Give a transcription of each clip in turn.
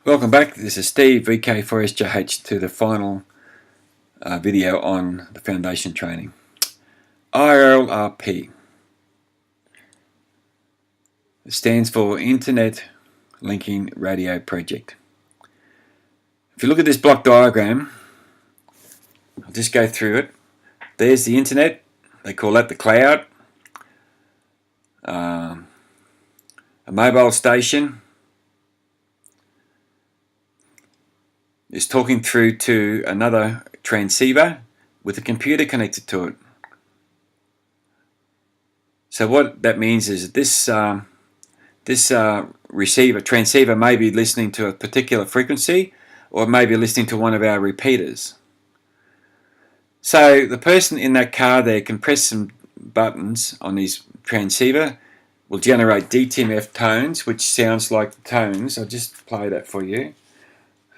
Welcome back. This is Steve, VK4SJH, to the final video on the foundation training. Irlp. It stands for Internet Linking Radio Project. If you look at this block diagram, I'll just go through it. There's the internet. They call that the cloud. A mobile station is talking through to another transceiver with a computer connected to it. So what that means is that this transceiver may be listening to a particular frequency, or it may be listening to one of our repeaters. So the person in that car there can press some buttons on his transceiver, will generate DTMF tones, which sounds like the tones. I'll just play that for you.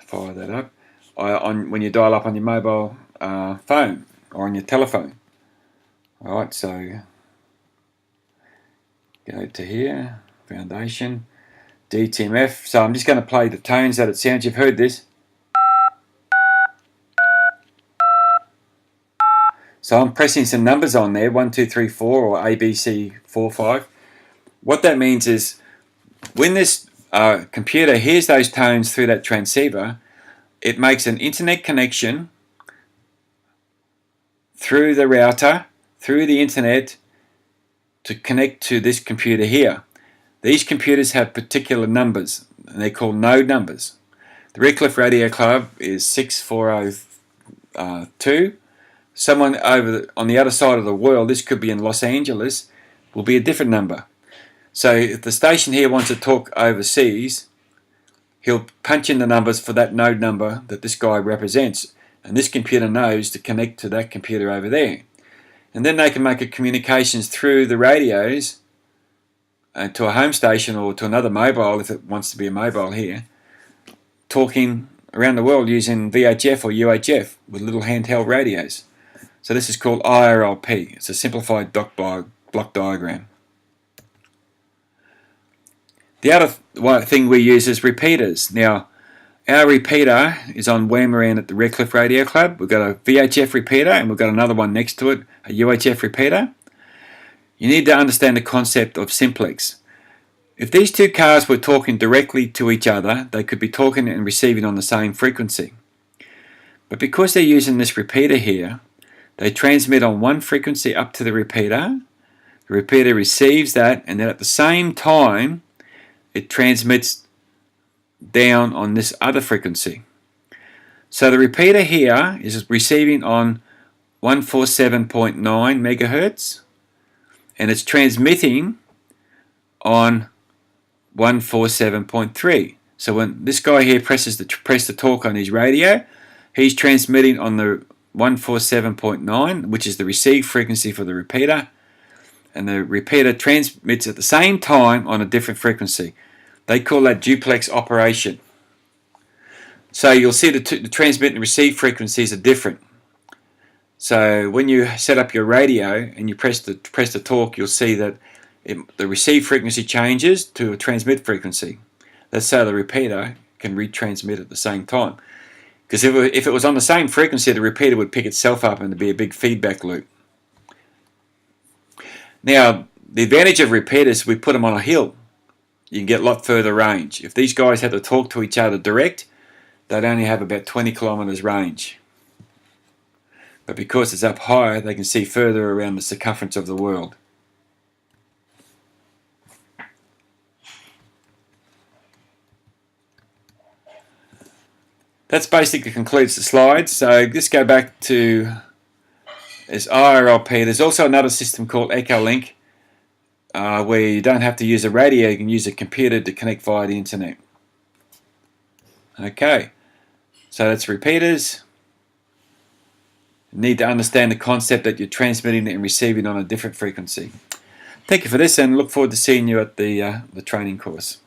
Fire that up when you dial up on your mobile phone or on your telephone. Alright, so go to here, foundation, DTMF. So I'm just going to play the tones that it sounds. You've heard this. So I'm pressing some numbers on there, 1, 2, 3, 4, or ABC 4, 5. What that means is when this computer hears those tones through that transceiver, it makes an internet connection through the router, through the internet, to connect to this computer here. These computers have particular numbers, and they're called node numbers. The Irlp Radio Club is 6402. Someone on the other side of the world, this could be in Los Angeles, will be a different number. So if the station here wants to talk overseas, he'll punch in the numbers for that node number that this guy represents, and this computer knows to connect to that computer over there. And then they can make a communications through the radios to a home station or to another mobile, if it wants to be a mobile here, talking around the world using VHF or UHF with little handheld radios. So this is called Irlp. It's a simplified block diagram. The other thing we use is repeaters. Now, our repeater is on where we're in at the Irlp Radio Club. We've got a VHF repeater and we've got another one next to it, a UHF repeater. You need to understand the concept of simplex. If these two cars were talking directly to each other, they could be talking and receiving on the same frequency. But because they're using this repeater here, they transmit on one frequency up to the repeater receives that, and then at the same time it transmits down on this other frequency. So the repeater here is receiving on 147.9 megahertz, and it's transmitting on 147.3. So when this guy here presses the press the talk on his radio, he's transmitting on the 147.9, which is the receive frequency for the repeater, and the repeater transmits at the same time on a different frequency. They call that duplex operation. So you'll see the transmit and receive frequencies are different. So when you set up your radio and you press the talk, you'll see that the receive frequency changes to a transmit frequency. That's so the repeater can retransmit at the same time. Because if it was on the same frequency, the repeater would pick itself up and there'd be a big feedback loop. Now, the advantage of repeaters, we put them on a hill. You can get a lot further range. If these guys had to talk to each other direct, they'd only have about 20 kilometers range. But because it's up higher, they can see further around the circumference of the world. That's basically concludes the slides. So just go back to this Irlp. There's also another system called Echolink, where you don't have to use a radio, you can use a computer to connect via the internet. Okay, so that's repeaters. You need to understand the concept that you're transmitting and receiving on a different frequency. Thank you for this, and look forward to seeing you at the training course.